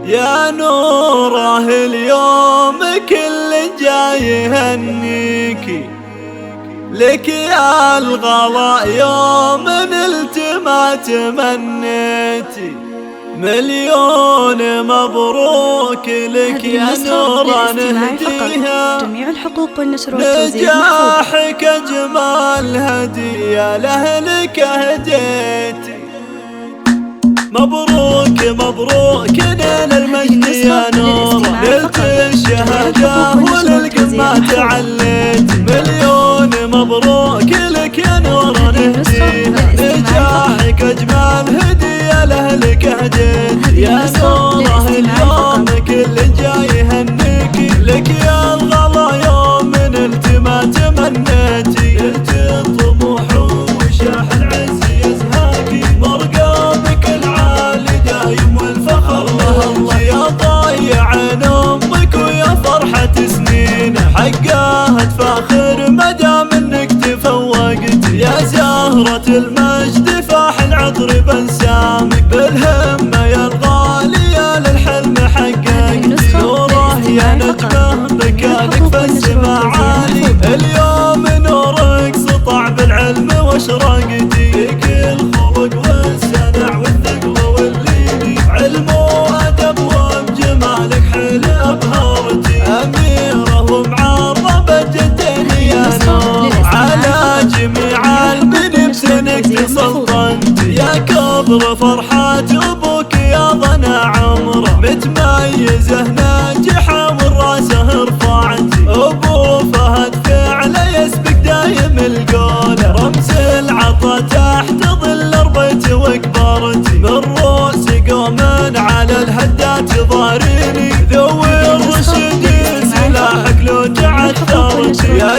يا نوره اليوم كل جاي يهنيكي، لك يا الغلا يوم نلت ما تمنيتي، مليون مبروك لك يا نوره نهديها. جميع الحقوق والنشر والتوزيع نجاحك أجمل هدية لأهلك أهديتي. مبروك مبروك نيل المجد يا نوره، نلت الشهادة وللقمة تعليت، مليون مبروك لك يا نوره نهديها. نجاحك أجمل هدية لأهلك أهديت، يا نوره اليوم كل جاي يهنيكي، لك يا الغلا يوم نلت ما تمنيتي، نلت الطموح وشاح العز يزهاكي، مرقامك العالي دايم والفخر الله يا ضايع عين امك ويا فرحة سنين، حقها تفاخر مدام انك تفوقت، يا زهرة المجد فاح العطر بنسامك، بالهمة يا الغالية للحلم حققت، نوره يا نجمة مكانك في السما عالي، اليوم نورك سطع بالعلم واشرقتي، فيك الخلق والسنع والثقل واللين، علم وادب وبجمالك حيل ابهرتي، اميره ومعربه جدين يا نور، على جميع البني بسنك تسلطنت، يا كبر فرحة ابوك يا ضنا عمره، متميزه ناجحه والراسه رفعتي، ابو فهد فعله يسبق دايم القوله، رمز العطا تحت ظل ربيت وكبرتي، من روس قوم على الهدات ضاريني، ذوي الرشد سلاحك لو تعثرتي، يا